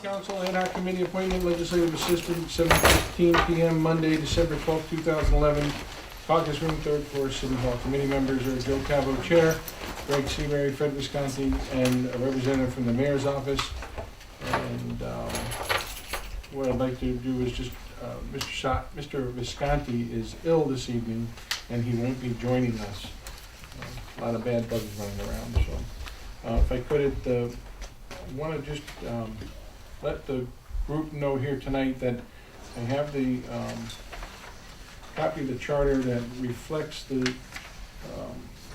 Council Ad Hoc Committee appointment, Legislative Assistant, 7:15 p.m. Monday, December 12, 2011, caucus room, 3rd floor, City Hall. Committee members are Joe Cabo, Chair, Greg Seabury, Fred Visconti, and a representative from the Mayor's Office. And what I'd like to do is just, Mr. Visconti is ill this evening, and he won't be joining us. A lot of bad bugs running around, so if I could, I want to just let the group know here tonight that I have the copy of the charter that reflects the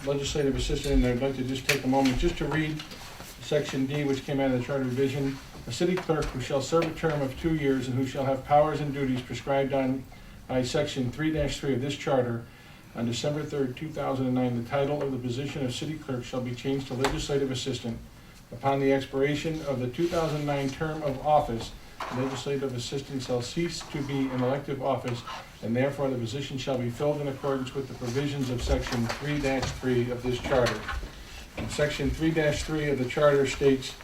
legislative assistant, and I'd like to just take a moment just to read Section D, which came out of the charter revision. A city clerk who shall serve a term of 2 years and who shall have powers and duties prescribed by Section 3-3 of this charter on December 3rd, 2009, the title of the position of city clerk shall be changed to legislative assistant. Upon the expiration of the 2009 term of office, the legislative assistant shall cease to be an elective office, and therefore the position shall be filled in accordance with the provisions of Section 3-3 of this charter. And Section 3-3 of the charter states,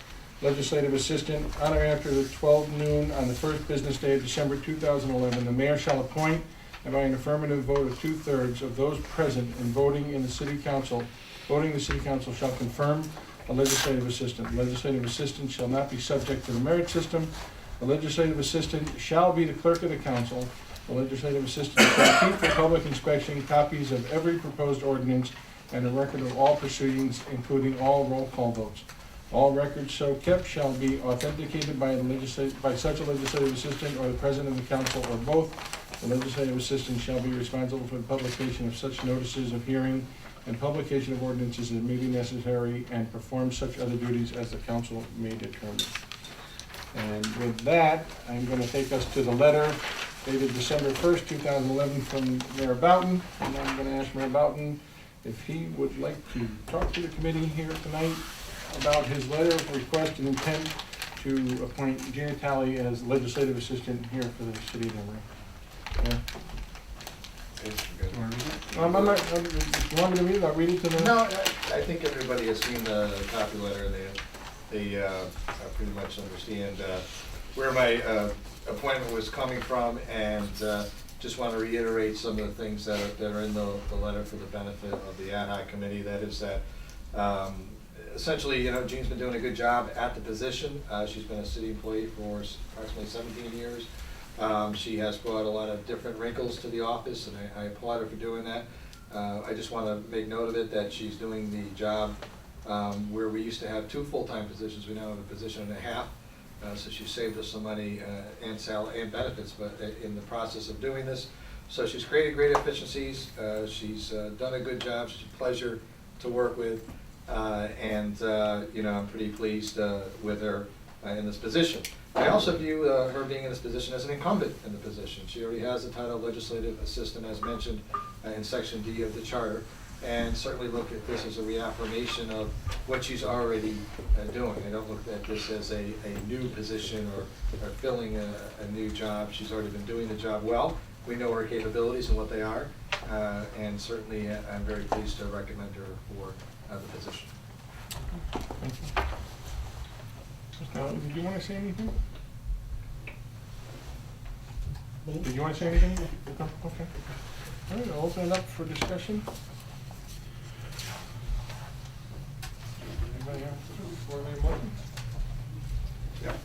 legislative assistant, on or after the 12 noon on the first business day of December 2011, the mayor shall appoint, and by an affirmative vote of 2/3 of those present and voting the city council shall confirm a legislative assistant. The legislative assistant shall not be subject to the merit system. The legislative assistant shall be the clerk of the council. The legislative assistant shall keep for public inspection copies of every proposed ordinance and a record of all proceedings, including all roll call votes. All records so kept shall be authenticated by such a legislative assistant or the president of the council or both. The legislative assistant shall be responsible for the publication of such notices of hearing and publication of ordinances as may be necessary, and perform such other duties as the council may determine. And with that, I'm going to take us to the letter dated December 1st, 2011 from Mayor Boughton, and I'm going to ask Mayor Boughton if he would like to talk to the committee here tonight about his letter of request and intent to appoint Gina Talley as legislative assistant here for the city of Danbury. Yeah. You want me to read it? I'll read it to them. No, I think everybody has seen the copy letter. They pretty much understand where my appointment was coming from, and just want to reiterate some of the things that are in the letter for the benefit of the Ad Hoc Committee. That is that essentially, Jean's been doing a good job at the position. She's been a city employee for approximately 17 years. She has brought a lot of different wrinkles to the office, and I applaud her for doing that. I just want to make note of it that she's doing the job where we used to have 2 full-time positions. We now have a position and a half, so she saved us some money and salary and benefits, but in the process of doing this. So she's created great efficiencies. She's done a good job. She's a pleasure to work with, and I'm pretty pleased with her in this position. I also view her being in this position as an incumbent in the position. She already has the title of legislative assistant, as mentioned in Section D of the charter, and certainly look at this as a reaffirmation of what she's already doing. I don't look at this as a new position or filling a new job. She's already been doing the job well. We know her capabilities and what they are, and certainly I'm very pleased to recommend her for the position. Thank you. Did you want to say anything? Did you want to say anything? No? Okay. All right, I'll open it up for discussion. Anybody have before they motion? Yeah.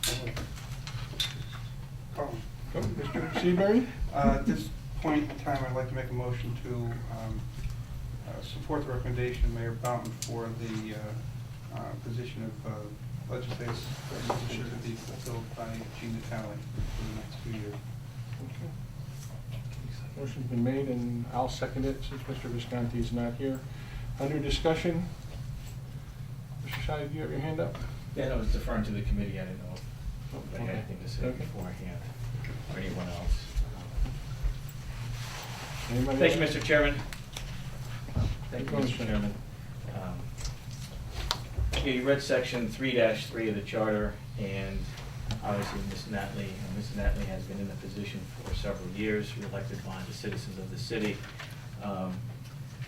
Seabury? At this point in time, I'd like to make a motion to support the recommendation of Mayor Boughton for the position of legislative assistant to be fulfilled by Gina Talley for the next 2 years. Okay. Motion's been made, and I'll second it since Mr. Visconti is not here. Under discussion, Mr. Shai, do you have your hand up? Yeah, I was deferring to the committee. I didn't know if I had Okay. anything to say Okay. beforehand or anyone else. Anybody Thank you, else? Mr. Chairman. Thank you, Go Mr. ahead. Chairman. Yeah, you read section 3-3 of the charter, and obviously Mrs. Natley has been in the position for several years, re-elected by the citizens of the city.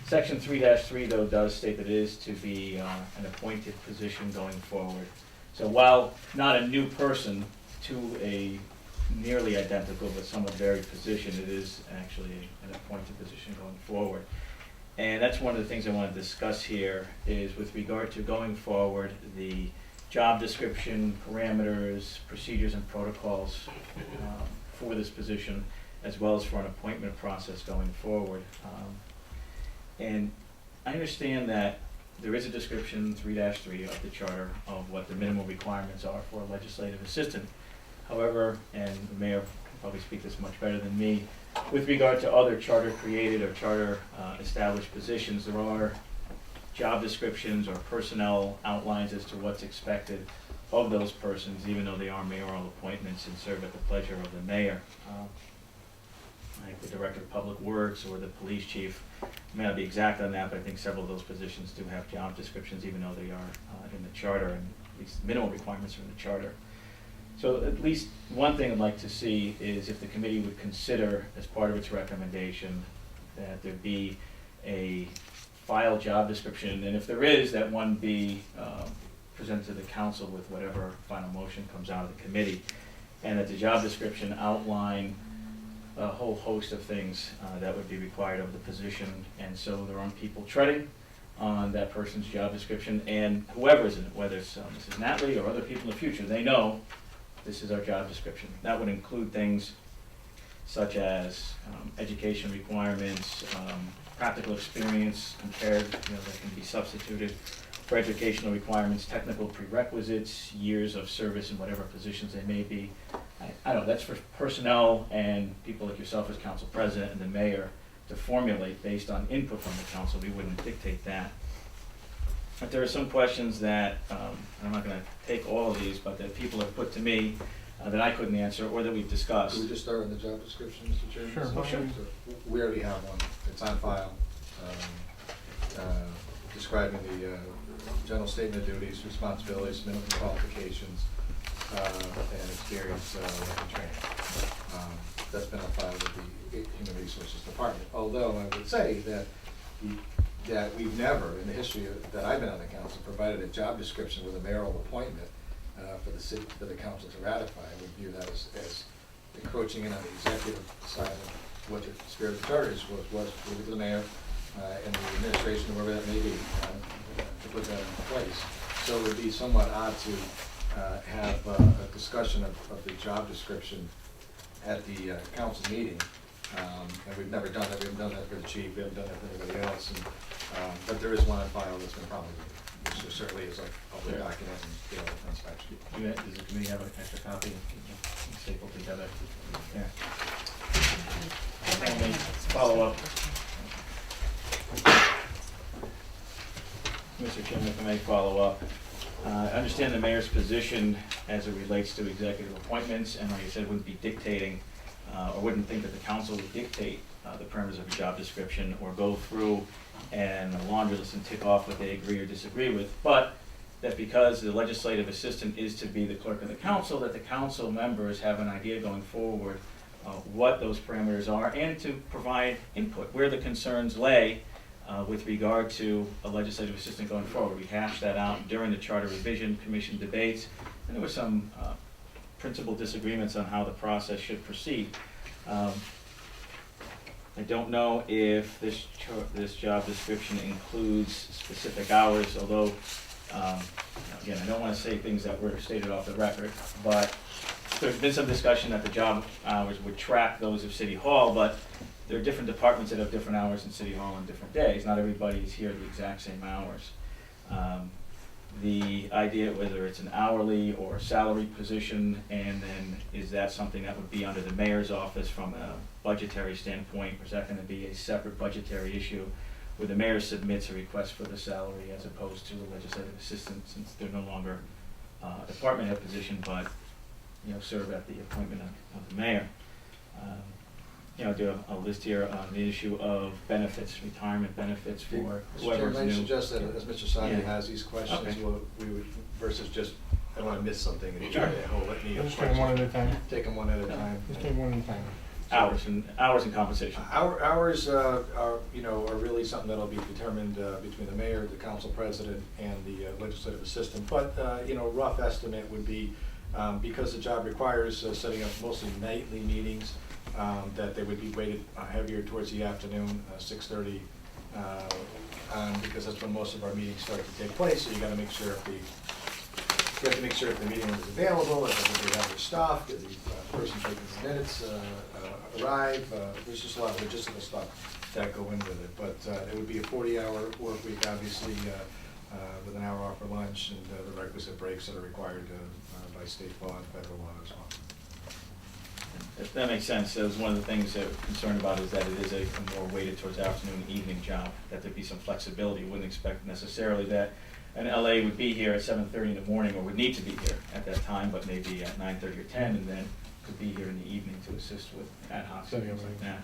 Section 3-3, though, does state that it is to be an appointed position going forward. So while not a new person to a nearly identical but somewhat varied position, it is actually an appointed position going forward. And that's one of the things I want to discuss here is with regard to going forward, the job description, parameters, procedures, and protocols for this position, as well as for an appointment process going forward. And I understand that there is a description, 3-3 of the charter, of what the minimum requirements are for a legislative assistant. However, and the mayor can probably speak this much better than me, with regard to other charter-created or charter-established positions, there are job descriptions or personnel outlines as to what's expected of those persons, even though they are mayoral appointments and serve at the pleasure of the mayor. Like the director of public works or the police chief, may not be exact on that, but I think several of those positions do have job descriptions, even though they are in the charter, and at least minimal requirements are in the charter. So at least one thing I'd like to see is if the committee would consider, as part of its recommendation, that there be a file job description, and if there is, that one be presented to the council with whatever final motion comes out of the committee, and that the job description outline a whole host of things that would be required of the position, and so there aren't people treading on that person's job description, and whoever's in it, whether it's Mrs. Natley or other people in the future, they know this is our job description. That would include things such as education requirements, practical experience compared, that can be substituted for educational requirements, technical prerequisites, years of service in whatever positions they may be. I don't know, that's for personnel and people like yourself as council president and the mayor to formulate based on input from the council. We wouldn't dictate that. But there are some questions that, I'm not gonna take all of these, but that people have put to me that I couldn't answer or that we've discussed. Could we just start on the job description, Mr. Chairman? Sure. So, Sure. we already have one. It's on file, describing the general statement of duties, responsibilities, minimum qualifications, and experience and training. That's been on file with the Human Resources Department. Although I would say that we've never, in the history that I've been on the council, provided a job description with a mayoral appointment for the city, for the council to ratify. I would view that as encroaching in on the executive side of what the spirit of the charter was with the mayor and the administration, whoever that may be, to put that in place. So it would be somewhat odd to have a discussion of the job description at the council meeting. And we've never done that. We haven't done that for the chief. We haven't done that for anybody else. And, but there is one on file that's been promulgated, which certainly is a public document and available for inspection. Does the committee have an extra copy stapled together? Yeah. Let me follow up. Mr. Chairman, if I may follow up. I understand the mayor's position as it relates to executive appointments, and like I said, wouldn't be dictating, or wouldn't think that the council would dictate the parameters of a job description or go through and a laundry list and tick off what they agree or disagree with, but that because the legislative assistant is to be the clerk of the council, that the council members have an idea going forward what those parameters are, and to provide input where the concerns lay with regard to a legislative assistant going forward. We hashed that out during the Charter Revision Commission debates, and there were some principal disagreements on how the process should proceed. I don't know if this job description includes specific hours, although, again, I don't want to say things that were stated off the record, but there's been some discussion that the job hours would track those of City Hall, but there are different departments that have different hours in City Hall on different days. Not everybody is here the exact same hours. The idea, whether it's an hourly or salary position, and then is that something that would be under the mayor's office from a budgetary standpoint, or is that gonna be a separate budgetary issue where the mayor submits a request for the salary as opposed to the legislative assistant, since they're no longer a department head position, but, you know, serve at the appointment of the mayor. You know, do a list here on the issue of benefits, retirement benefits for Mr. whoever's Chairman, I new. suggest that as Mr. Sadi Yeah. has these questions, Okay. we would, versus just, I don't wanna miss something and Sure. a whole litany of Let's take them one at a questions. time. Take them one at a time. Let's take one at a time. Hours and compensation. Hours are, you know, are really something that'll be determined between the mayor, the council president, and the legislative assistant. But, you know, rough estimate would be, because the job requires setting up mostly nightly meetings, that they would be weighted heavier towards the afternoon, 6:30, because that's when most of our meetings start to take place. So you gotta make sure if the meeting room is available, if everybody has their stuff, if the person taking the minutes arrive. There's just a lot of logistical stuff that go in with it. But it would be a 40-hour work week, obviously, with an hour off for lunch and the requisite breaks that are required by state law and federal law as well. If that makes sense, that was one of the things that we're concerned about, is that it is a more weighted towards afternoon, evening job, that there'd be some flexibility. Wouldn't expect necessarily that an LA would be here at 7:30 in the morning, or would need to be here at that time, but maybe at 9:30 or 10, and then could be here in the evening to assist with ad hoc, things like that.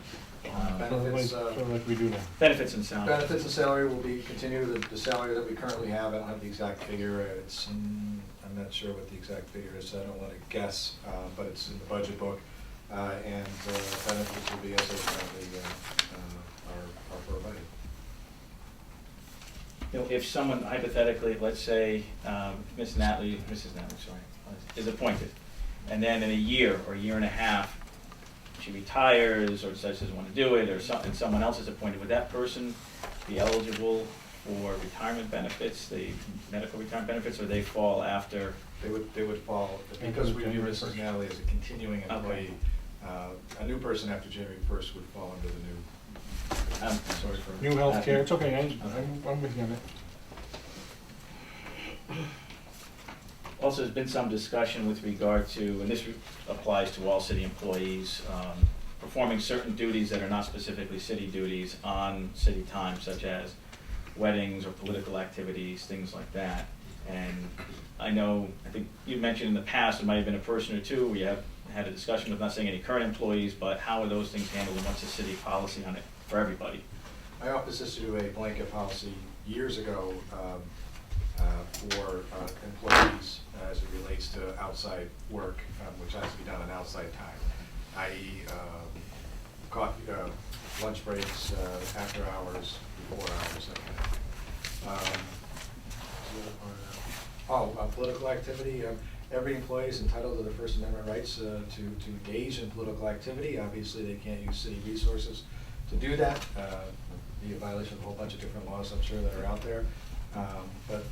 Benefits, Sort of like we do now. Benefits and salary. Benefits and salary will be continue the salary that we currently have. I don't have the exact figure. It's, I'm not sure what the exact figure is, so I don't want to guess, but it's in the budget book. And benefits will be as they currently are provided. You know, if someone hypothetically, let's say, Mrs. Natley, sorry, is appointed, and then in a year or a year and a half, she retires or decides she doesn't want to do it, or and someone else is appointed, would that person be eligible for retirement benefits, the medical retirement benefits, or they fall after? They would fall, because we view Mrs. Natalie as a continuing employee. A new person after January 1st would fall under the new. I'm sorry for. New healthcare, it's okay, I'm with you on that. Also, there's been some discussion with regard to, and this applies to all city employees, performing certain duties that are not specifically city duties on city time, such as weddings or political activities, things like that. And I think you mentioned in the past, it might have been a person or two, where you have had a discussion with, not saying any current employees, but how are those things handled, and what's the city policy on it for everybody? My office issued a blanket policy years ago for employees as it relates to outside work, which has to be done on outside time, i.e. Coffee, lunch breaks, after hours, before hours, that kind of. Political activity. Every employee is entitled to their First Amendment rights to engage in political activity. Obviously, they can't use city resources to do that. Be a violation of a whole bunch of different laws, I'm sure, that are out there. But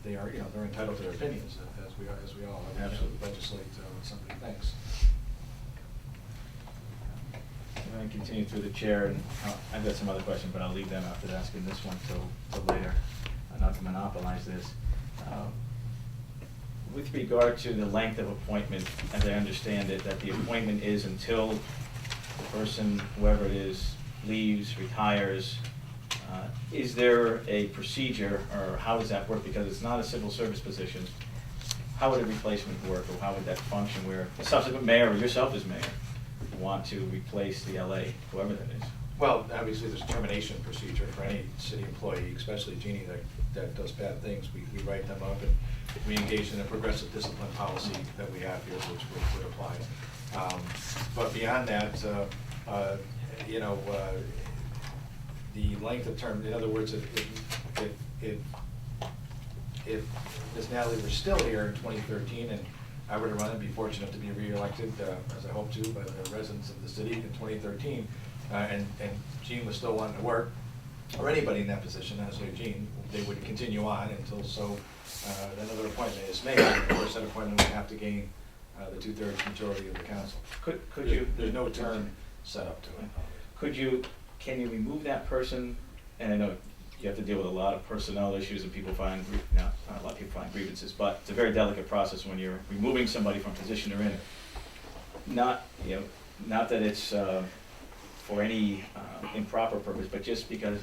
they are, they're entitled to their opinions, as we all are. Absolutely. Legislate what somebody thinks. I'm going to continue through the chair, and I've got some other questions, but I'll leave them after asking this one till later, not to monopolize this. With regard to the length of appointment, as I understand it, that the appointment is until the person, whoever it is, leaves, retires, is there a procedure, or how does that work? Because it's not a civil service position. How would a replacement work, or how would that function where a subsequent mayor, or yourself as mayor, want to replace the LA, whoever that is? Well, obviously, there's a termination procedure for any city employee, especially Jeannie, that does bad things. We write them up, and we engage in a progressive discipline policy that we have here, which would apply. But beyond that, the length of term, in other words, if Ms. Natalie were still here in 2013, and I were to run and be fortunate to be reelected, as I hope to, by the residents of the city in 2013, and Jean was still wanting to work, or anybody in that position, not necessarily Jean, they would continue on until another appointment is made. Of course, that appointment would have to gain the 2/3 majority of the council. Could you? There's no term set up to it. Can you remove that person? And I know you have to deal with a lot of personnel issues and people find, not a lot of people find grievances, but it's a very delicate process when you're removing somebody from a position they're in. Not that it's for any improper purpose, but just because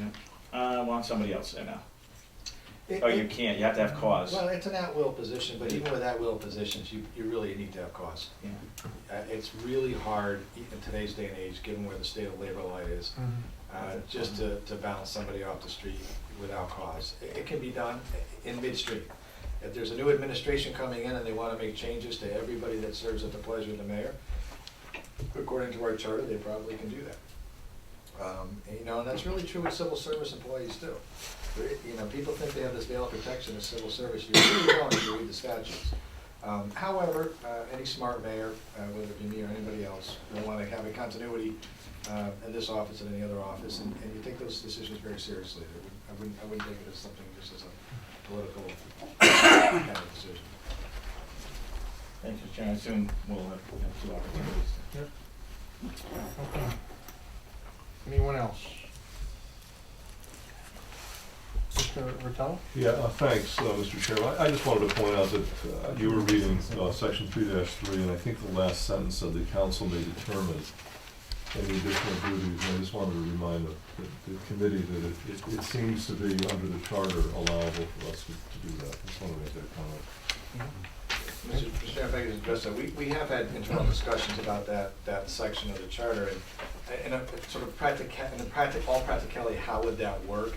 I want somebody else there now. Or you can't, you have to have cause. Well, it's an at-will position, but even with at-will positions, you really need to have cause. Yeah. It's really hard in today's day and age, given where the state of labor law is, just to balance somebody off the street without cause. It can be done in midstream. If there's a new administration coming in and they want to make changes to everybody that serves at the pleasure of the mayor, according to our charter, they probably can do that. And that's really true with civil service employees too. People think they have this veil of protection as civil service. You really don't if you read the statutes. However, any smart mayor, whether it be me or anybody else, will want to have a continuity in this office and any other office, and you take those decisions very seriously. I wouldn't take it as something just as a political kind of decision. Thanks, Mr. Chairman. I assume we'll have 2 opportunities. Yep. Okay. Anyone else? Mr. Rotella? Yeah, thanks, Mr. Chairman. I just wanted to point out that you were reading section 3-3, and I think the last sentence said the council may determine any additional duties. And I just wanted to remind the committee that it seems to be under the charter allowable for us to do that. I just want to make that comment. Mr. Chairman, if I could address that, we have had internal discussions about that section of the charter, and in a sort of all practicality, how would that work?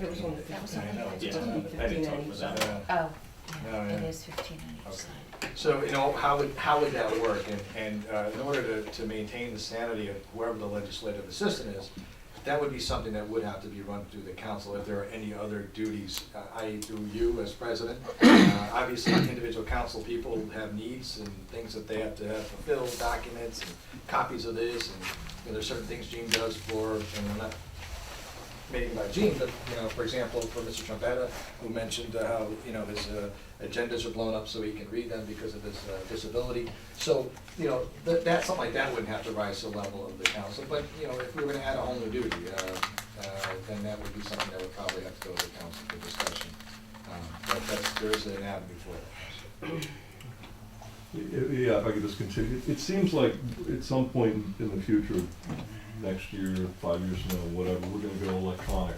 It was only That was 15. only I know, 15. yeah. I didn't talk about that. Oh, No, yeah, it yeah. is 15 on each Okay. side. So, how would that work? And in order to maintain the sanity of whoever the legislative assistant is, that would be something that would have to be run through the council if there are any other duties, i.e. through you as president. Obviously, individual council people have needs and things that they have to have fulfilled, documents and copies of this, and there's certain things Gene does for, and I'm not made by Gene, but, for example, for Mr. Trompetta, who mentioned how, his agendas are blown up so he can read them because of his disability. So, that something like that wouldn't have to rise to the level of the council. But, if we were going to add a whole new duty, then that would be something that would probably have to go to the council for discussion. But there is an avenue for that. Yeah, if I could just continue. It seems like at some point in the future, next year, 5 years from now, whatever, we're going to go electronic,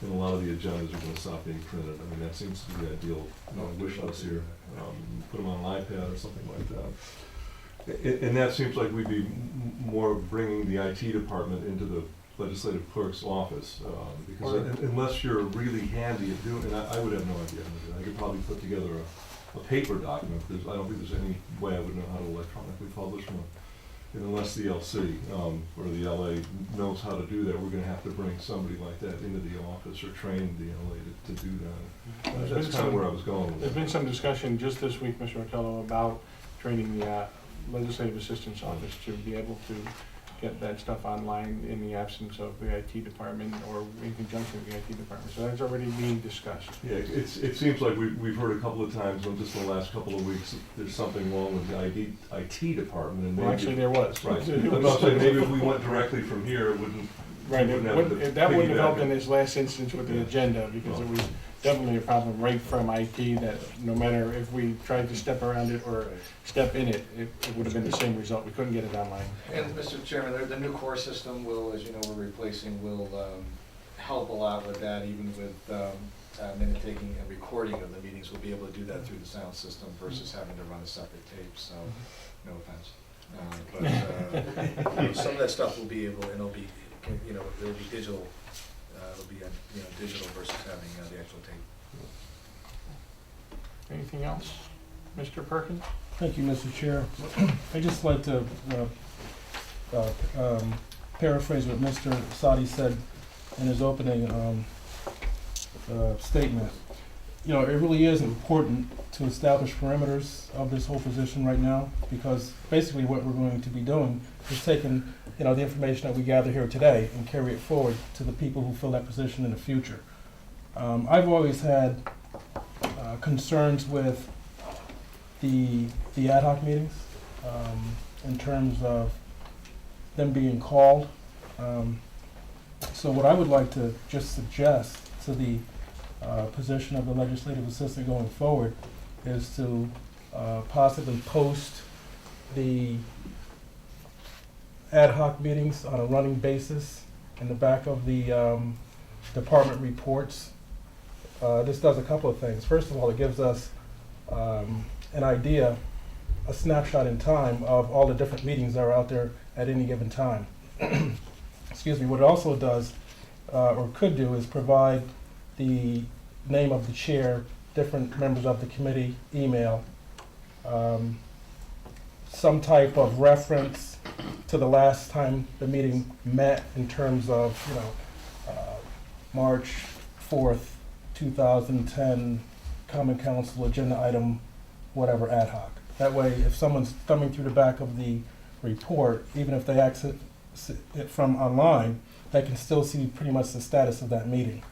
and a lot of the agendas are going to stop being printed. I mean, that seems to be the ideal wish list here. Put them on an iPad or something like that. And that seems like we'd be more bringing the IT department into the legislative clerk's office, because unless you're really handy at doing it, and I would have no idea how to do it. I could probably put together a paper document. I don't think there's any way I would know how to electronically publish one. And unless the LC or the LA knows how to do that, we're going to have to bring somebody like that into the office or train the LA to do that. That's kind of where I was going with There's it. been some discussion just this week, Mr. Rotella, about training the legislative assistant's office to be able to get that stuff online in the absence of the IT department or in conjunction with the IT department. So that's already being discussed. Yeah, it seems like we've heard a couple of times in just the last couple of weeks that there's something wrong with the IT department. And Well, actually, there was. Right. I'm about saying maybe if we went directly from here, it wouldn't. Right, we wouldn't have to that wouldn't have helped piggyback in it. this last instance with the agenda, because it was definitely a problem right from IT, that no matter if we tried to step around it or step in it, it would have been the same result. We couldn't get it online. And Mr. Chairman, the new core system will, as you know, we're replacing, will help a lot with that, even with minute taking and recording of the meetings. We'll be able to do that through the sound system versus having to run a separate tape, so no offense. But some of that stuff will be able, and it'll be, it'll be digital. It'll be digital versus having the actual tape. Anything else? Mr. Perkins? Thank you, Mr. Chair. I'd just like to paraphrase what Mr. Sadi said in his opening statement. It really is important to establish parameters of this whole position right now, because basically what we're going to be doing is taking the information that we gather here today and carry it forward to the people who fill that position in the future. I've always had concerns with the ad hoc meetings in terms of them being called. So what I would like to just suggest to the position of the legislative assistant going forward is to possibly post the ad hoc meetings on a running basis in the back of the department reports. This does a couple of things. First of all, it gives us an idea, a snapshot in time of all the different meetings that are out there at any given time. Excuse me. What it also does, or could do, is provide the name of the chair, different members of the committee, email, some type of reference to the last time the meeting met in terms of, March 4th, 2010, Common Council agenda item, whatever, ad hoc. That way, if someone's thumbing through the back of the report, even if they access it from online, they can still see pretty much the status of that meeting.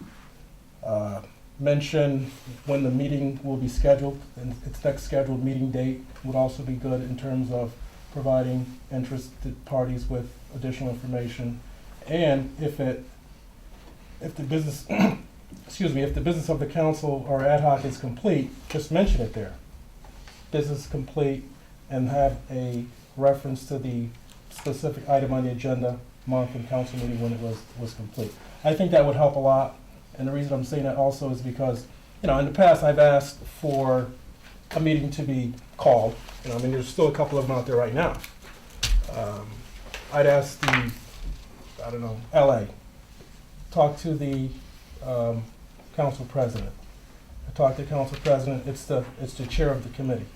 Mention when the meeting will be scheduled, and its next scheduled meeting date would also be good in terms of providing interested parties with additional information. And if the business, if the business of the council or ad hoc is complete, just mention it there. Business is complete, and have a reference to the specific item on the agenda, month, and council meeting when it was complete. I think that would help a lot. And the reason I'm saying that also is because, in the past I've asked for a meeting to be called. There's still a couple of them out there right now. I'd ask the, LA, talk to the council president. I talk to the council president, it's the chair of the committee.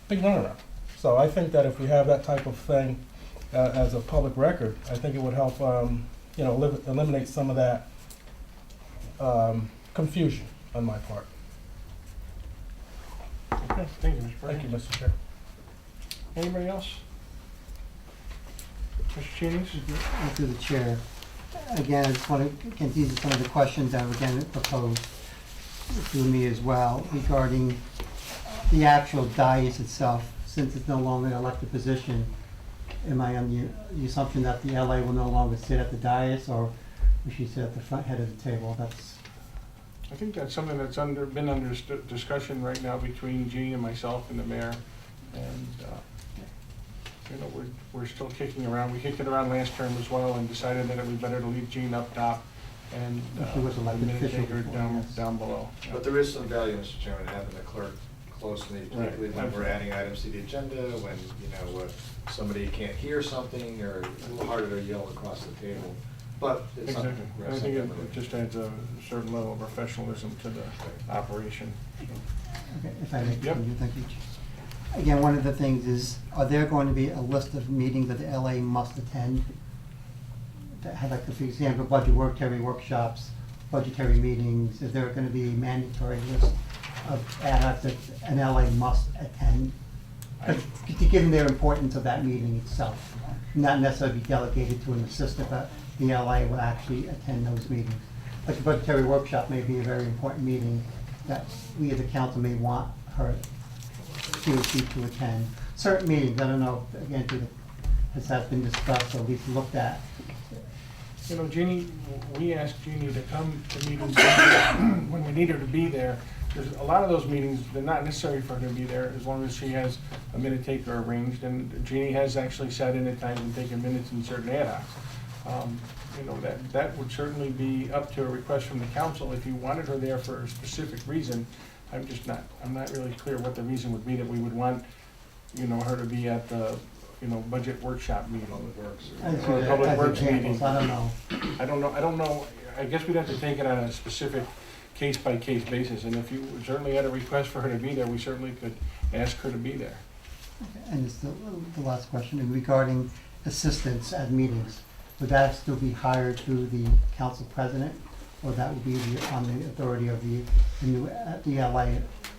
Big runaround. So I think that if we have that type of thing as a public record, I think it would help, eliminate some of that confusion on my part. Okay, thank you, Mr. Thank you, President. Mr. Chair. Anybody else? Mr. Cheney? Through the chair. Again, I just want to, these are some of the questions that were again proposed through me as well regarding the actual dais itself. Since it's no longer an elected position, am I on the assumption that the LA will no longer sit at the dais, or will she sit at the front head of the table? I think that's something that's been under discussion right now between Jean and myself and the mayor. And, we're still kicking around. We kicked it around last term as well and decided that it was better to leave Jean up top and She was the elected minute official taker before, down yes. below. But there is some value, Mr. Chairman, in having the clerk close to me, particularly when we're absolutely. adding items to the agenda, when, somebody can't hear something, or it's a little harder to yell across the table. But it's Exactly. something. And I think it just adds a certain level of professionalism to the operation. Okay, if I may Yep. continue, thank you. Again, one of the things is, are there going to be a list of meetings that the LA must attend? That have, like, for example, budgetary workshops, budgetary meetings, is there going to be a mandatory list of ad hoc that an LA must attend? Given their importance of that meeting itself, not necessarily be delegated to an assistant, but the LA will actually attend those meetings. Like the budgetary workshop may be a very important meeting that we as a council may want her to attend. Certain meetings, I don't know, again, this has been discussed or at least looked at. Jeannie, we asked Jeannie to come to meetings when we need her to be there. There's a lot of those meetings, they're not necessary for her to be there as long as she has a minute taker arranged. And Jeannie has actually sat in at times and taken minutes in certain ad hocs. That would certainly be up to a request from the council. If you wanted her there for a specific reason, I'm not really clear what the reason would be that we would want, her to be at the, budget workshop meeting. Public Works. Or a public As works examples, meeting. I don't know. I don't know, I guess we'd have to take it on a specific case-by-case basis, and if you certainly had a request for her to be there, we certainly could ask her to be there. And it's the last question regarding assistants at meetings. Would that still be hired through the council president, or that would be on the authority of the LA?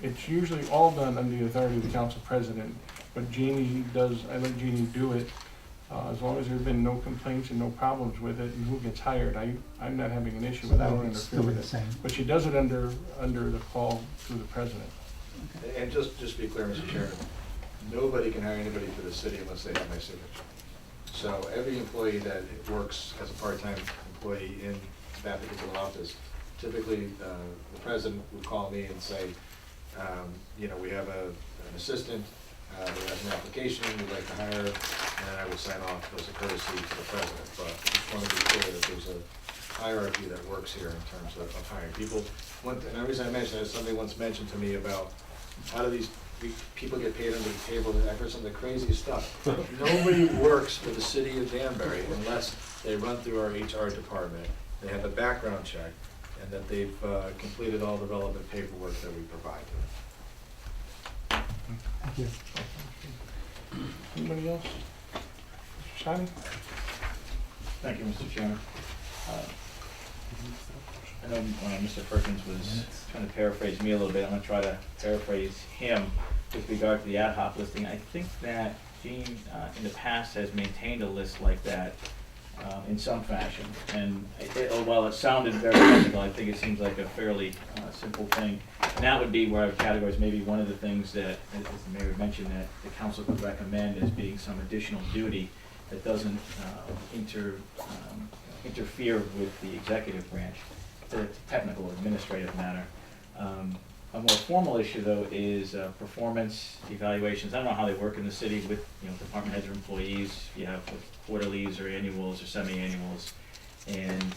It's usually all done under the authority of the council president, but I let Jeannie do it As long as there's been no complaints and no problems with it, and who gets hired, I'm not having an issue with, I don't It's interfere still with the it. same. But she does it under the call through the president. And just to be clear, Mr. Chairman, nobody can hire anybody for the city unless they have my signature. So every employee that works as a part-time employee in that particular office, typically, the president would call me and say, we have an assistant, who has an application we'd like to hire, and I will sign off as a courtesy to the president. But I just want to be clear that there's a hierarchy that works here in terms of hiring people. And the reason I mention it is somebody once mentioned to me about how do these people get paid under the table. I've heard some of the craziest stuff. Nobody works for the city of Danbury unless they run through our HR department, they have a background check, and that they've completed all the relevant paperwork that we provide. Thank you. Anybody else? Mr. Simon? Thank you, Mr. Chairman. I know Mr. Perkins was trying to paraphrase me a little bit. I'm going to try to paraphrase him with regard to the ad hoc listing. I think that Gene, in the past, has maintained a list like that in some fashion. And while it sounded very technical, I think it seems like a fairly simple thing. And that would be where I would categorize maybe one of the things that, as the mayor mentioned, that the council could recommend as being some additional duty that doesn't interfere with the executive branch. It's a technical administrative matter. A more formal issue, though, is performance evaluations. I don't know how they work in the city with department heads or employees. If you have quarterlies or annuals or semi-annuals, and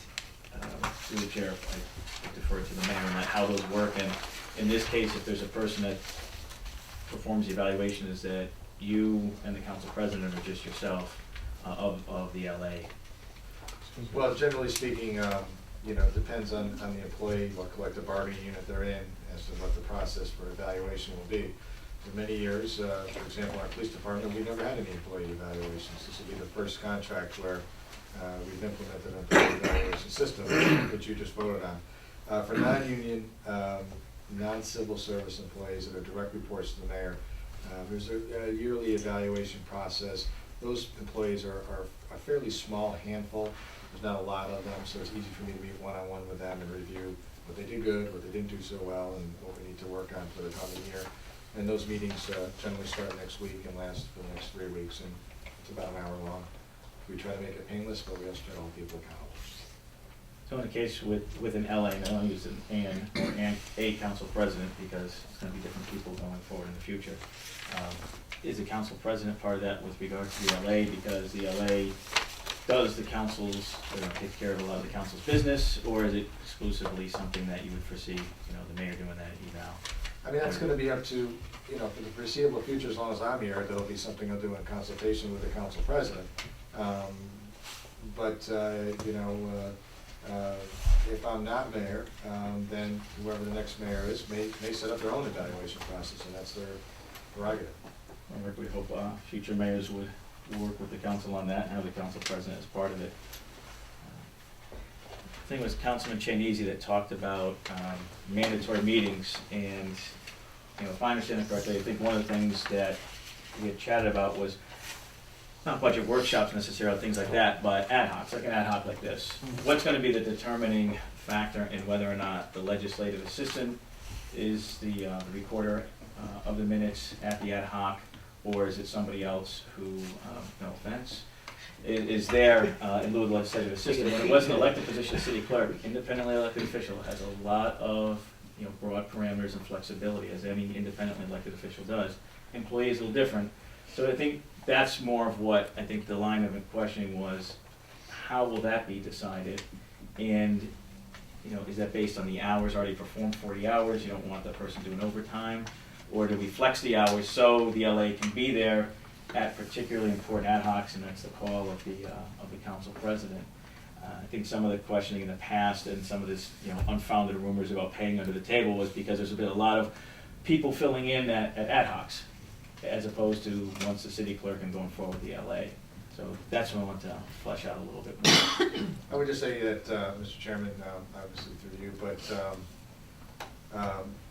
through the chair, I defer to the mayor on that, how those work. And in this case, if there's a person that performs the evaluation, is that you and the council president, or just yourself of the LA? Well, generally speaking, it depends on the employee, what collective bargaining unit they're in, as to what the process for evaluation will be. For many years, for example, our police department, we never had any employee evaluations. This will be the first contract where we've implemented an employee evaluation system, which you just voted on. For non-union, non-civil service employees that are direct reports to the mayor, there's a yearly evaluation process. Those employees are a fairly small handful. There's not a lot of them, so it's easy for me to meet one-on-one with them and review what they did good, what they didn't do so well, and what we need to work on for the coming year. And those meetings generally start next week and last for the next 3 weeks, and it's about an hour long. We try to make it painless, but we also try to hold people accountable. So in the case with an LA, and I don't use an or a council president because it's going to be different people going forward in the future. Is the council president part of that with regard to the LA, because the LA does the council's, take care of a lot of the council's business, or is it exclusively something that you would foresee, the mayor doing that eval? I mean, that's gonna be up to, for the foreseeable future, as long as I'm here, that'll be something I'll do in consultation with the council president. If I'm not mayor, then whoever the next mayor is may set up their own evaluation process, and that's their prerogative. We hope future mayors would work with the council on that and have the council president as part of it. I think it was Councilman Chanese that talked about mandatory meetings, and if I understand it correctly, I think one of the things that we had chatted about was not budget workshops necessarily, things like that, but ad hocs, like an ad hoc like this. What's going to be the determining factor in whether or not the legislative assistant is the recorder of the minutes at the ad hoc, or is it somebody else who, no offense, is there in lieu of the legislative assistant? When it was an elected position, city clerk, independently elected official, has a lot of broad parameters and flexibility, as any independently elected official does. Employee is a little different. So I think that's more of what I think the line of questioning was, how will that be decided? And is that based on the hours already performed, 40 hours, you don't want that person doing overtime? Or do we flex the hours so the LA can be there at particularly important ad hocs, and that's the call of the council president? I think some of the questioning in the past and some of this unfounded rumors about paying under the table was because there's been a lot of people filling in at ad hocs, as opposed to once the city clerk and going forward with the LA. So that's what I want to flesh out a little bit more. I would just say that, Mr. Chairman, obviously through you, but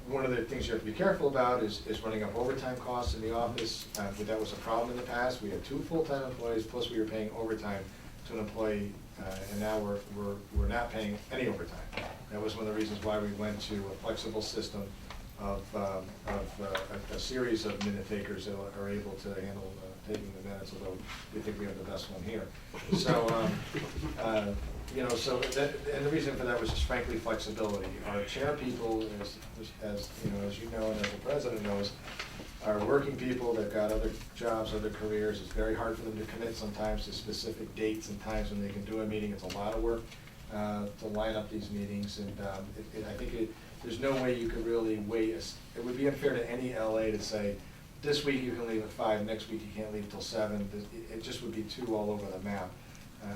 One of the things you have to be careful about is running up overtime costs in the office. But that was a problem in the past. We had 2 full-time employees, plus we were paying overtime to an employee, and now we're not paying any overtime. That was one of the reasons why we went to a flexible system of a series of minute takers that are able to handle taking the minutes, although we think we have the best one here. So, you know, so that, and the reason for that was just frankly flexibility. Our chair people, as you know, and as the president knows, are working people. They've got other jobs, other careers. It's very hard for them to commit sometimes to specific dates and times when they can do a meeting. It's a lot of work to line up these meetings, and I think there's no way you could really wait. It would be unfair to any LA to say, this week you can leave at 5, next week you can't leave till 7. It just would be too all over the map.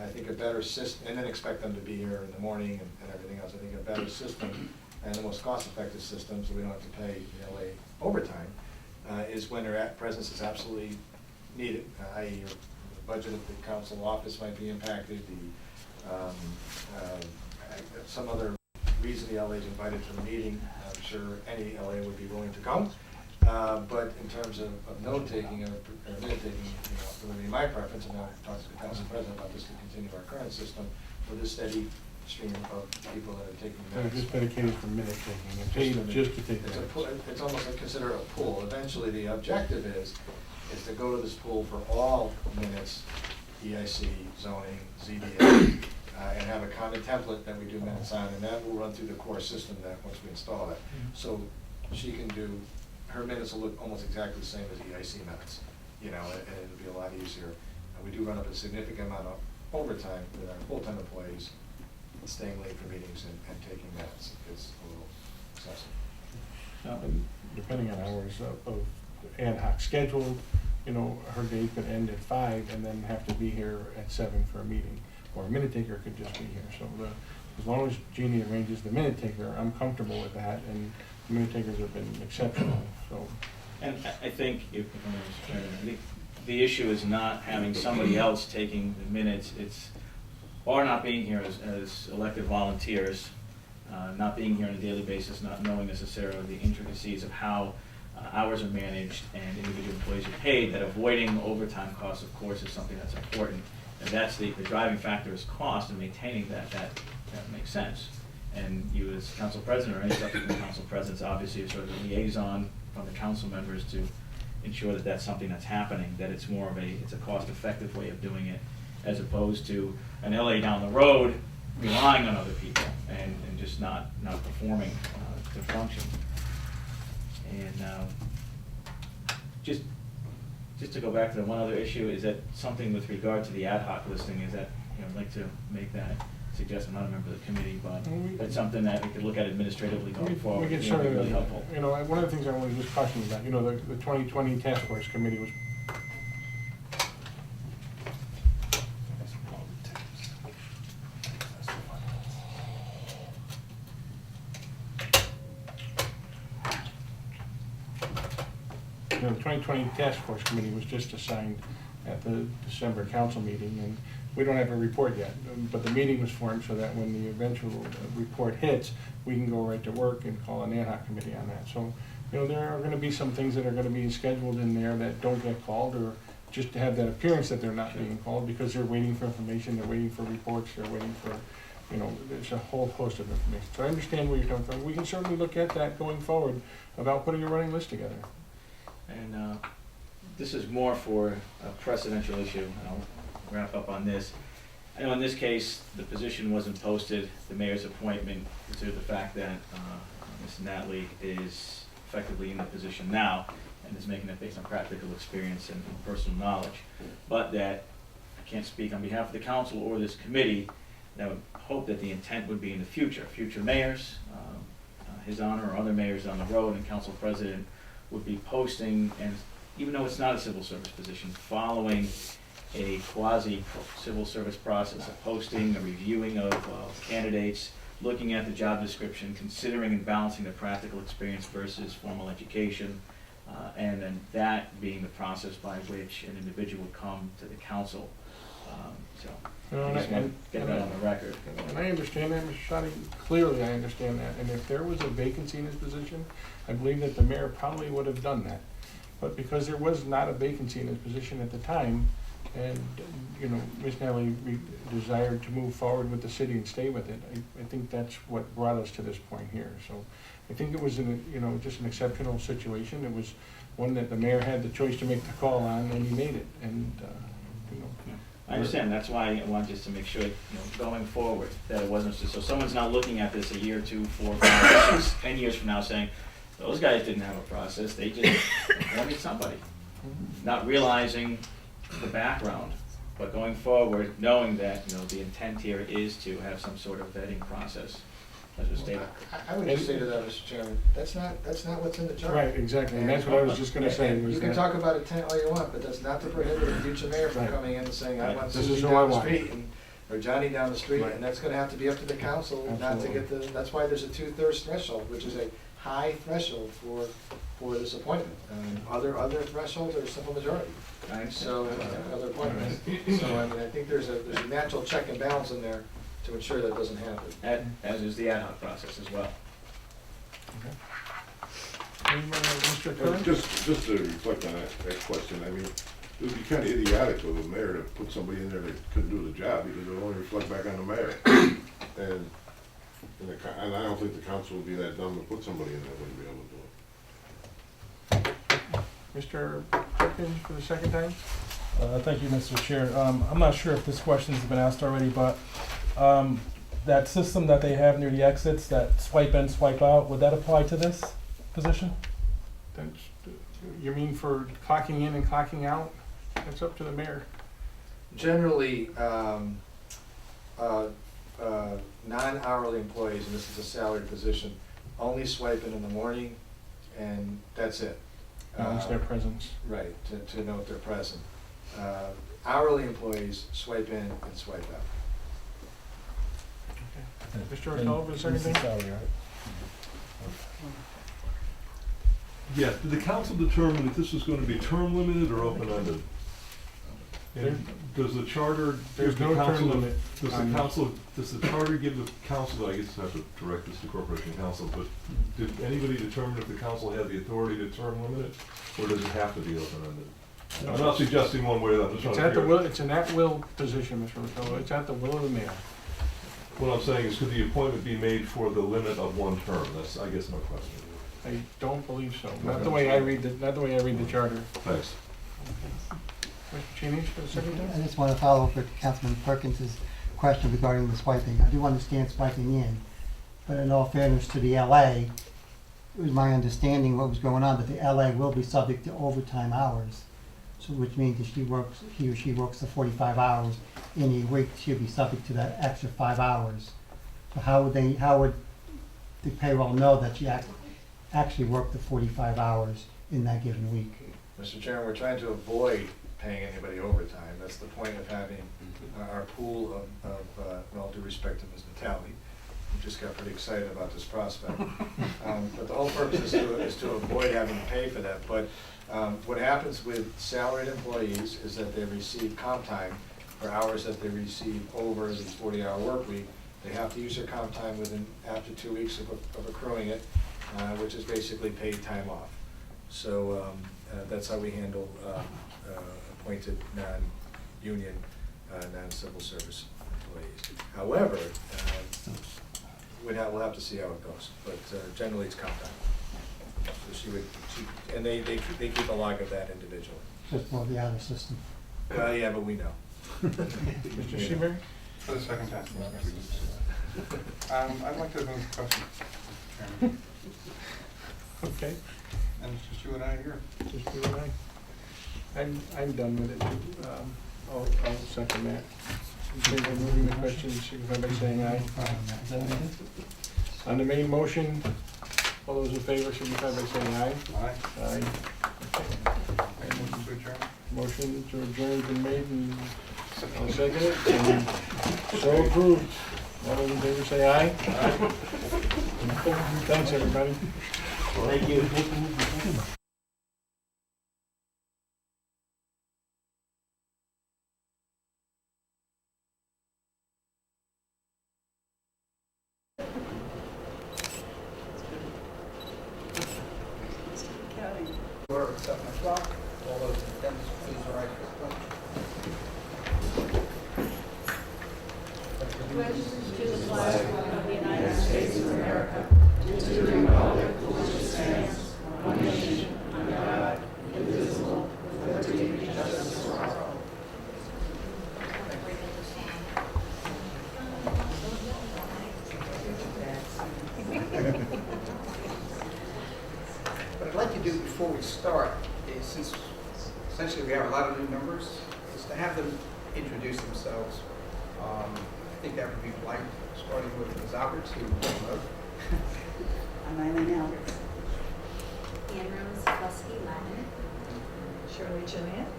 I think a better system, and then expect them to be here in the morning and everything else. I think a better system, and the most cost-effective system, so we don't have to pay the LA overtime, is when their presence is absolutely needed, i.e. the budget of the council office might be impacted, some other reason the LA is invited to the meeting. I'm sure any LA would be willing to come. But in terms of note-taking or minute-taking, you know, it would be my preference, and I've talked to the council president about this, to continue our current system with a steady stream of people that are taking They're minutes. just dedicated for minute taking, and paid just to take It's minutes. it's almost like consider a pool. Eventually, the objective is to go to this pool for all minutes, EIC, zoning, ZBA, and have a common template that we do minutes on, and that will run through the core system that once we install it. So she can do, her minutes will look almost exactly the same as EIC minutes, you know, and it'll be a lot easier. And we do run up a significant amount of overtime with our full-time employees staying late for meetings and taking minutes. It's a little excessive. And depending on hours of ad hoc schedule, you know, her day could end at 5 and then have to be here at 7 for a meeting. Or a minute taker could just be here. So as long as Jeannie arranges the minute taker, I'm comfortable with that, and the minute takers have been exceptional, so. And I think the issue is not having somebody else taking the minutes, or not being here as elected volunteers, not being here on a daily basis, not knowing necessarily the intricacies of how hours are managed and individual employees are paid, that avoiding overtime costs, of course, is something that's important. And that's the driving factor is cost, and maintaining that makes sense. And you as council president, or any subsequent council presidents, obviously are sort of the liaison from the council members to ensure that that's something that's happening, that it's more of it's a cost-effective way of doing it, as opposed to an LA down the road relying on other people and just not performing to function. And just to go back to the one other issue, is that something with regard to the ad hoc listing, is that, you know, I'd like to make that suggestion. I'm not a member of the committee, but that's something that we could look at administratively going forward. We can It would be certainly, really helpful. you know, one of the things I want to just caution you about, you know, the 2020 task force committee was. You know, the 2020 task force committee was just assigned at the December council meeting, and we don't have a report yet, but the meeting was formed so that when the eventual report hits, we can go right to work and call an ad hoc committee on that. So, you know, there are gonna be some things that are gonna be scheduled in there that don't get called, or just to have that appearance that they're not being called, because they're waiting for information, they're waiting for reports, they're waiting for, you know, there's a whole host of information. So I understand where you're coming from. We can certainly look at that going forward about putting a running list together. And this is more for a precedential issue, and I'll wrap up on this. I know in this case, the position wasn't posted, the mayor's appointment, due to the fact that Ms. Natalie is effectively in the position now, and is making it based on practical experience and personal knowledge. But that, I can't speak on behalf of the council or this committee, and I would hope that the intent would be in the future mayors, his honor or other mayors down the road, and council president would be posting, and even though it's not a civil service position, following a quasi-civil service process, a posting, a reviewing of candidates, looking at the job description, considering and balancing the practical experience versus formal education, and then that being the process by which an individual would come to the council So, No, I and just want to get that on the record. And I understand that, Mr. Shoddy, clearly I understand that, and if there was a vacancy in his position, I believe that the mayor probably would have done that. But because there was not a vacancy in his position at the time, and, you know, Ms. Nelly desired to move forward with the city and stay with it, I think that's what brought us to this point here. So I think it was, just an exceptional situation. It was one that the mayor had the choice to make the call on, and he made it, and, I understand, that's why I want just to make sure, going forward, that it wasn't just, so someone's not looking at this a year, 2, 4, 5, 6, 10 years from now saying, those guys didn't have a process, they just wanted somebody. Not realizing the background, but going forward, knowing that, the intent here is to have some sort of vetting process, as was stated. I would just say to that, Mr. Chairman, that's not what's in the charter. right, exactly, and that's what I was just gonna say. And was you can that- talk about intent all you want, but that's not to prohibit a future mayor from Right. coming in and saying, I Right. want This is Susie who I down the want. street, or Johnny down the street, Right. and that's gonna have to be up to the council, not to get that's why there's a 2/3 threshold, which is a high threshold for this appointment. Other thresholds are simple majority, so, other appointments. So, I mean, I think there's a natural check and balance in there to ensure that doesn't happen. As is the ad hoc process as well. Mr. Curran? Just to reflect on that question, I mean, it would be kind of idiotic of a mayor to put somebody in there that couldn't do the job, because it would only reflect back on the mayor. And I don't think the council would be that dumb to put somebody in that wouldn't be able to do it. Mr. Perkins for the second time? Thank you, Mr. Chair. I'm not sure if this question has been asked already, but that system that they have near the exits, that swipe in, swipe out, would that apply to this position? That's, you mean for clocking in and clocking out? That's up to the mayor. Generally, non-hourly employees, and this is a salaried position, only swipe in the morning, and that's it. Announce their presence. Right, to note their present. Hourly employees swipe in and swipe out. Mr. O'Toole, is there And this is anything? salary, right? Yeah, did the council determine that this was gonna be term limited or open-ended? And does the charter There's give the no term council, limit does the charter give the council, I guess I have to direct this to Corporation Council, but did anybody determine if the council had the authority to term limit it, or does it have to be open-ended? I'm not suggesting one way or the other, I'm just It's trying at to the figure. will, it's an at-will position, Mr. O'Toole. It's at the will of the mayor. What I'm saying is, could the appointment be made for the limit of one term? That's, I guess, my question. I don't believe so. Not the way I read the charter. Thanks. Mr. Cheney, for the second I time? just want to follow up with Councilman Perkins' question regarding the swiping. I do understand swiping in, but in all fairness to the LA, it was my understanding what was going on, that the LA will be subject to overtime hours. So which means if he or she works the 45 hours in a week, she'll be subject to that extra 5 hours. So how would the payroll know that she actually worked the 45 hours in that given week? Mr. Chairman, we're trying to avoid paying anybody overtime. That's the point of having our pool of with all due respect to Ms. Natale, who just got pretty excited about this prospect. But the whole purpose is to avoid having to pay for that. But what happens with salaried employees is that they receive comp time for hours that they receive over the 40-hour work week. They have to use their comp time after 2 weeks of accruing it, which is basically paid time off. So that's how we handle appointed non-union, non-civil service employees. However, we'll have to see how it goes, but generally it's comp time. So and they keep a log of that individually. Just for the outer system. Yeah, but we know. Mr. Seabury? For the second time. I'd like to move the question, Mr. Chairman. Okay, And it's just you and I here. just you and I. I'm done with it. I'll second that. In favor of moving the question, signify by saying aye. Is that what it is? On the main motion, all those in favor, signify by saying aye. Aye. Aye. Motion to adjourn. Motion to adjourn been made and I'll second it. And so approved. All those in favor say aye. Aye. Thanks, everybody. Thank you. do before we start is, since essentially we have a lot of new members, is to have them introduce themselves. I think that would be polite, starting with Ms. Alberts, who you know. I'm Eileen Alberts. Ann Rose Lusky Latin. Shirley Jeanette.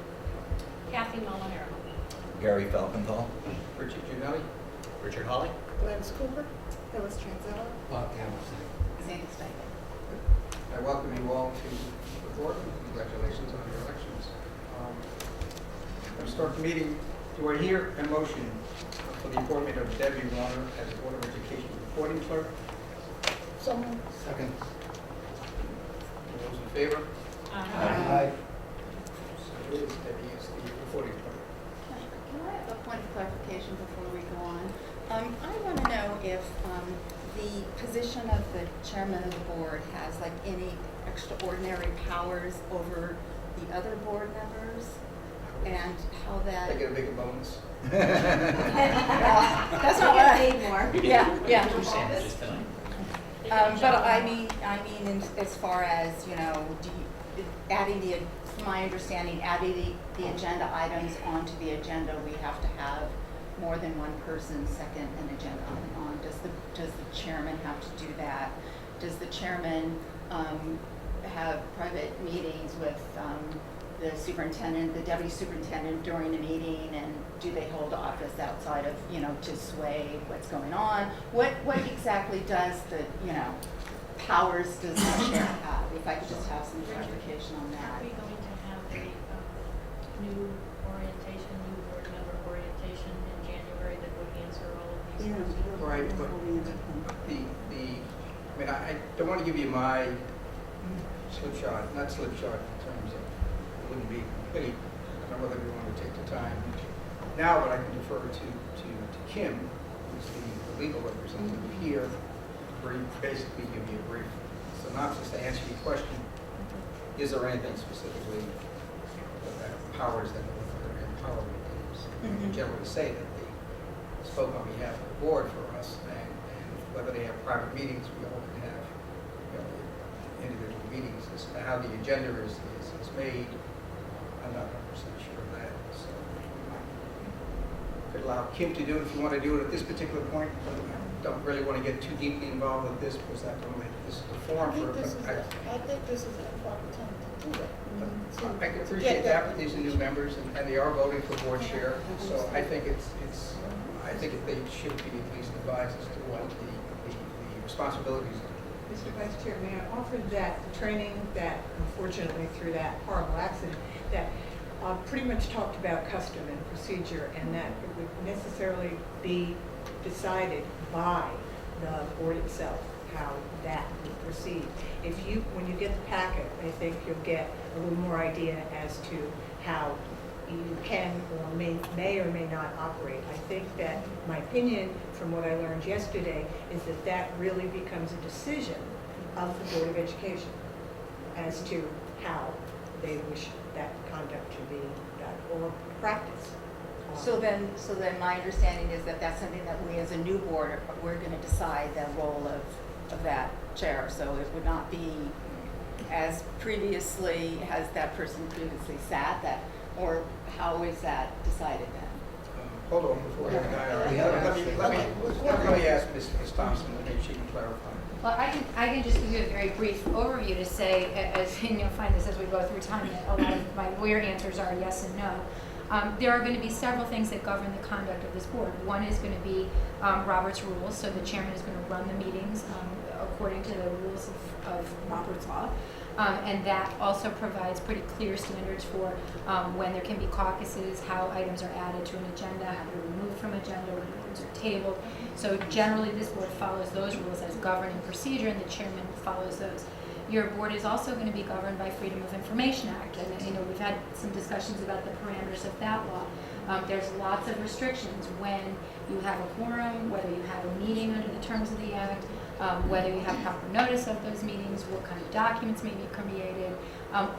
Kathy Molinaro. Gary Falkenthal. Richard Gianelli. Richard Holly. Gladys Cooper. Phyllis Tranzella. Bob Hamilton. Sandy Steinberg. I welcome you all to the board, and congratulations on your elections. Let's start the meeting. Do I hear a motion for the appointment of Debbie Warner as Board of Education reporting clerk? Someone. Second. All those in favor? Aye. So it is. Debbie is the reporting clerk. Can I have a point of clarification before we go on? I want to know if the position of the chairman of the board has like any extraordinary powers over the other board members, and how that. They get a bigger bonus. That's not what I Paid more. Yeah. Two sandwiches tonight. But I mean, as far as, do you, adding my understanding, adding the agenda items onto the agenda, we have to have more than one person second an agenda item on. Does the chairman have to do that? Does the chairman have private meetings with the superintendent, the deputy superintendent during a meeting, and do they hold office outside of, to sway what's going on? What exactly does powers does the chair have? If I could just have some clarification on that. Are we going to have a new board member orientation in January that would answer all of these questions? Right, but I don't want to give you my slipshod, not slipshod in terms of, it wouldn't be complete. I don't know whether we want to take the time now, but I can defer to Kim, who's the legal representative here, basically give you a brief synopsis to answer your question. Is there anything specifically that powers that are empowerment is? We generally say that they spoke on behalf of the board for us, and whether they have private meetings, we all can have individual meetings. As to how the agenda is made, I'm not 100% sure of that. So could allow Kim to do it if you want to do it at this particular point. I don't really want to get too deeply involved with this because that will make this the forum for. I think this is an important time to do it. I can appreciate that, but these are new members and they are voting for board chair. So I think I think they should be at least advised as to what the responsibilities are. Mr. Vice Chair, may I offer that the training that, unfortunately, through that horrible accident, that pretty much talked about custom and procedure, and that it would necessarily be decided by the board itself how that would proceed. When you get the packet, I think you'll get a little more idea as to how you can or may or may not operate. I think that my opinion from what I learned yesterday is that really becomes a decision of the Board of Education as to how they wish that conduct to be done or practice. So then my understanding is that that's something that we as a new board, we're going to decide the role of that chair. So it would not be as previously, has that person previously sat, that, or how is that decided then? Hold on before I let me ask Ms. Thompson, and maybe she can clarify. Well, I can just give you a very brief overview to say, and you'll find this as we go through time, that a lot of my lawyer answers are yes and no. There are going to be several things that govern the conduct of this board. One is going to be Robert's rules, so the chairman is going to run the meetings according to the rules of Robert's law. And that also provides pretty clear standards for when there can be caucuses, how items are added to an agenda, how they're removed from agenda, when items are tabled. So generally, this board follows those rules as governing procedure, and the chairman follows those. Your board is also going to be governed by Freedom of Information Act, and we've had some discussions about the parameters of that law. There's lots of restrictions when you have a quorum, whether you have a meeting under the terms of the act, whether you have proper notice of those meetings, what kind of documents may be created,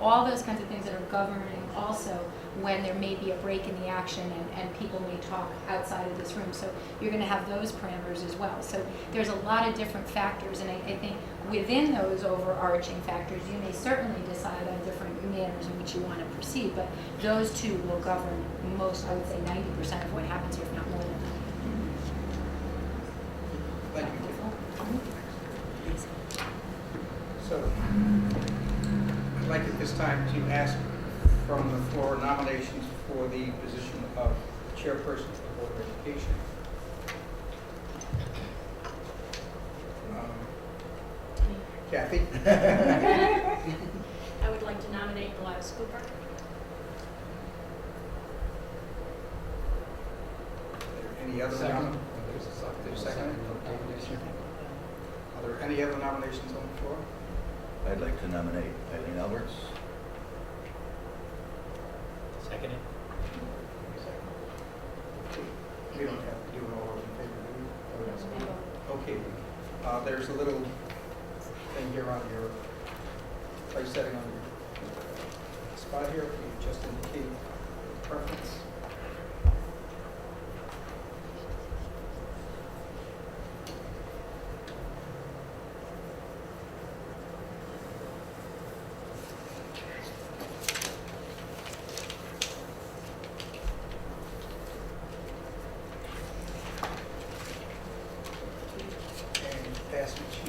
all those kinds of things that are governing also when there may be a break in the action and people may talk outside of this room. So you're going to have those parameters as well. So there's a lot of different factors, and I think within those overarching factors, you may certainly decide on different manners in which you want to proceed, but those two will govern most, I would say 90% of what happens here, if not more than that. Thank you. So, I'd like at this time to ask from the floor nominations for the position of chairperson of the Board of Education. Kathy? I would like to nominate Gladys Cooper. Any other nominations? There's a second. Are there any other nominations on the floor? I'd like to nominate Eileen Alberts. Second it. We don't have to do it all in favor, do we? Okay. There's a little thing here on your place setting on your spot here. You just indicate preference. Pass it to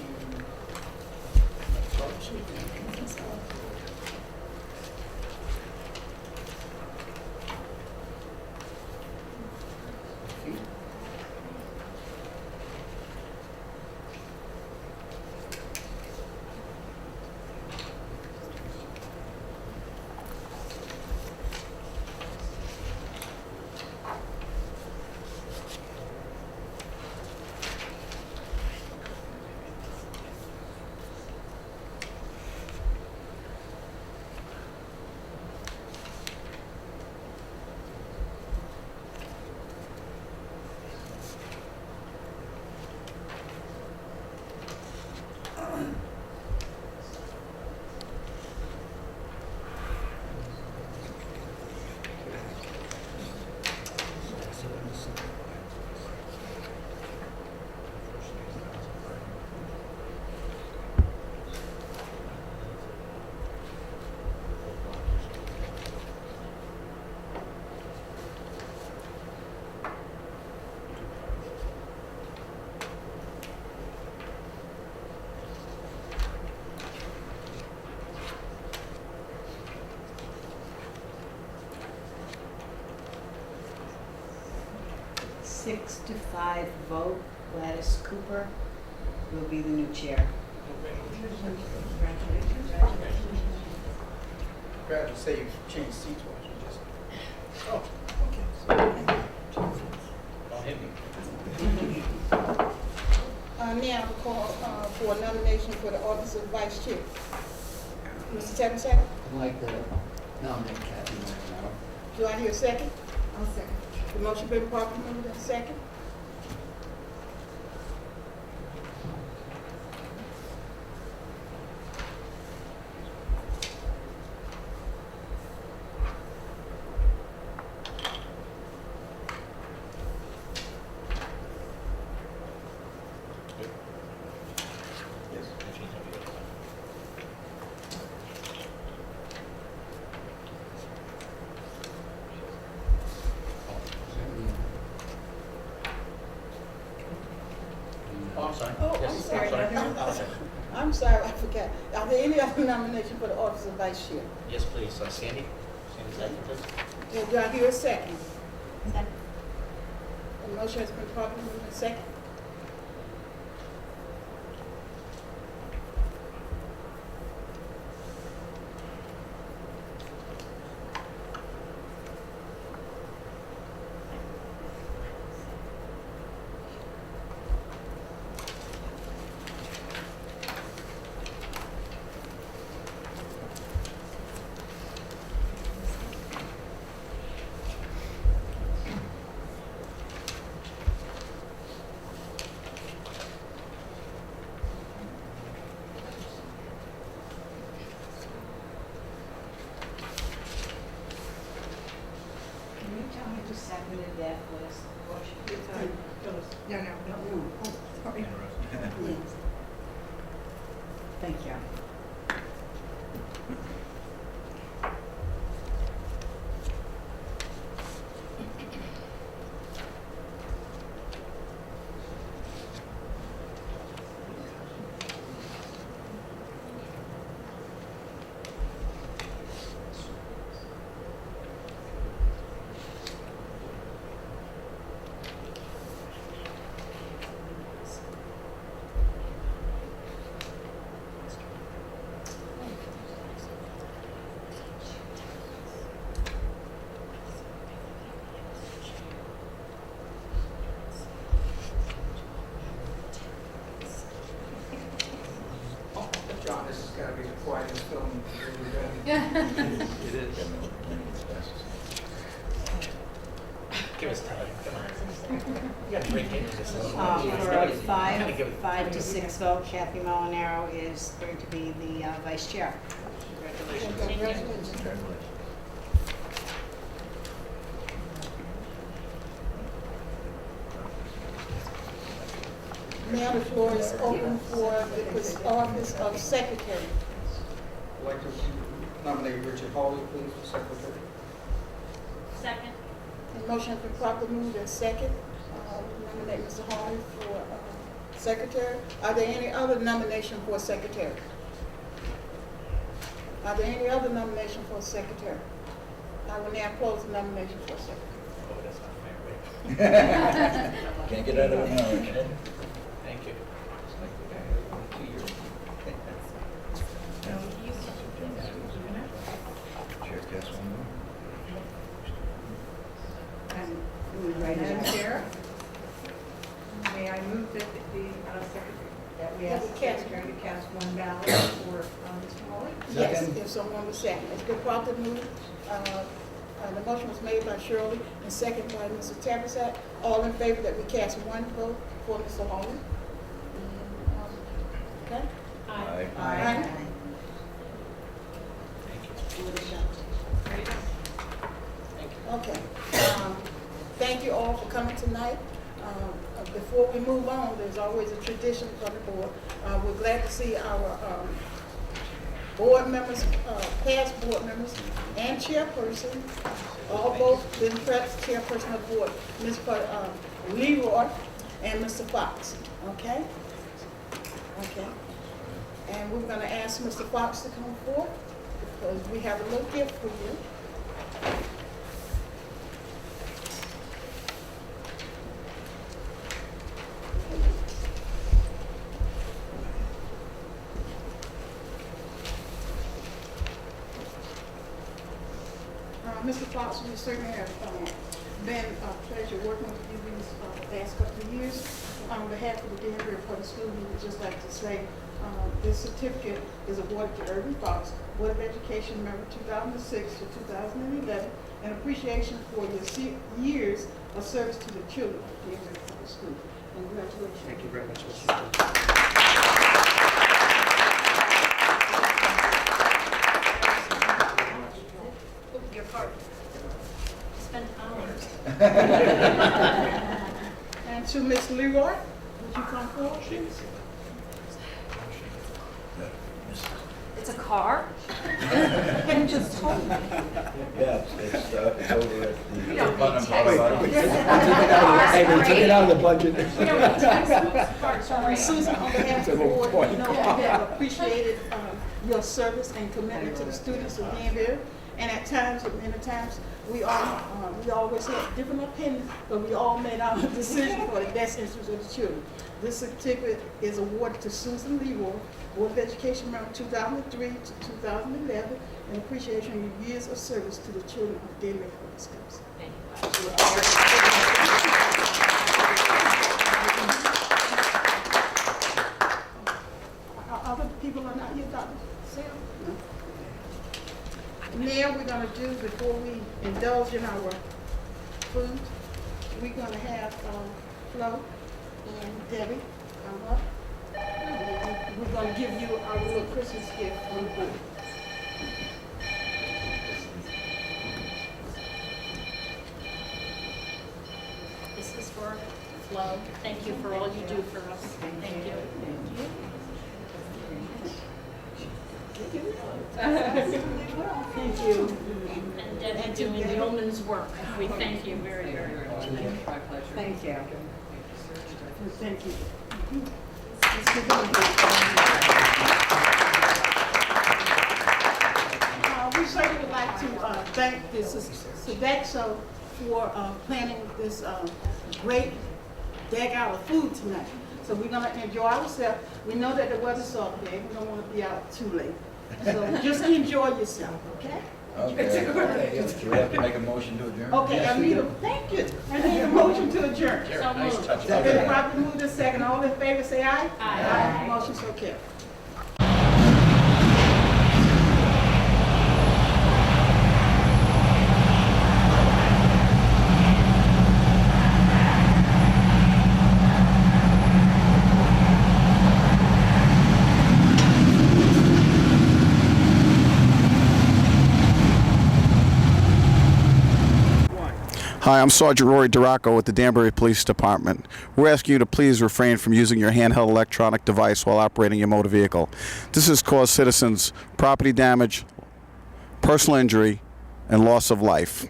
Six to 5 vote, Gladys Cooper will be the new chair. rather say you've changed seats once, you just. Oh, Don't hit me. Now, we call for a nomination for the office of vice chair. Mr. Tevin, I'd like to nominate Kathy Martinello. do I hear a second? I'll second. The motion been properly moved and second. Oh, I'm sorry. Oh, I'm Yes, sorry. I'll second. I'm sorry, I forgot. Are there any other nomination for the office of vice chair? Yes, please. Sandy? Sandy, second, please. Do I hear a second? Second. The motion has been properly moved and second. When did that last motion? Phyllis. No, no, no. Oh, sorry. Yes. Thank you. John, this has got to be the quietest film we've ever done. It is. Give us time, come on. You got a great game this. For a 5 to 6 vote, Kathy Molinaro is going to be the vice chair. Congratulations. Now the floor is open for the office of secretary. I'd like to nominate Richard Hawley, please, for secretary. Second. The motion has been properly moved and second. Nominate Mr. Hawley for secretary. Are there any other nomination for secretary? Are there any other nomination for secretary? I will now close the nomination for secretary. Oh, that's not fair, wait. Can't get out of it now, okay? Thank you. Chair, guess one more. Madam Chair, May I move that the secretary, that we Yes. ask the secretary to cast one ballot for Mr. Hawley? yes, if someone will second. It's been properly moved. The motion was made by Shirley and seconded by Mr. Tabasak. All in favor that we cast one vote for Mr. Hawley? Okay? Aye. Aye. Okay. Thank you all for coming tonight. Before we move on, there's always a tradition for the board. We're glad to see our board members, past board members, and chairperson, all both been prepped chairperson of the board, Mr. Leroy and Mr. Fox. Okay? Okay. And we're going to ask Mr. Fox to come forward because we have a little gift for you. Mr. Fox, we certainly have been a pleasure working with you these past couple of years. On behalf of the Danbury Public School, we would just like to say this certificate is awarded to Irvin Fox, Board of Education member 2006 to 2011, in appreciation for your years of service to the children of Danbury Public School. Congratulations. Thank you very much. Your card. Spend hours. And to Ms. Leroy, would you come forward? It's a car? Can you just hold me? Yeah, it's over at the. We don't need textbooks. Hey, we took it out of the budget. We don't need textbooks. Cards are great. Susan, on behalf of the board, you know, we have appreciated your service and commitment to the students of Danbury. And at times, many times, we always had different opinions, but we all made our decision for the best interest of the children. This certificate is awarded to Susan Leroy, Board of Education member 2003 to 2011, in appreciation of your years of service to the children of Danbury Public Schools. Other people are not here, Dr. Sam? No. Now we're going to do, before we indulge in our food, we're going to have Flo and Debbie come up. We're going to give you our little Christmas gift on the board. flow. Thank you for all you do for us. Thank you. Thank you. And Debbie doing yeoman's work. We thank you very, very much. Thank you. Thank you. We certainly would like to thank the Sodexo for planning this great day out of food tonight. So we're gonna enjoy ourselves. We know that the weather's soft day. We don't want to be out too late. So just enjoy yourself, okay? Okay. Do we have to make a motion to adjourn? Okay, I need a, thank you. I need a motion to adjourn. So Nice moved. touch. Been properly moved in second. All in favor, say aye. Aye. Motion so carried. Hi, I'm Sergeant Rory Duraco with the Danbury Police Department. We're asking you to please refrain from using your handheld electronic device while operating your motor vehicle. This has caused citizens property damage, personal injury, and loss of life.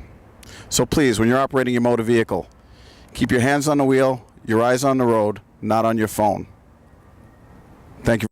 So please, when you're operating your motor vehicle, keep your hands on the wheel, your eyes on the road, not on your phone. Thank you.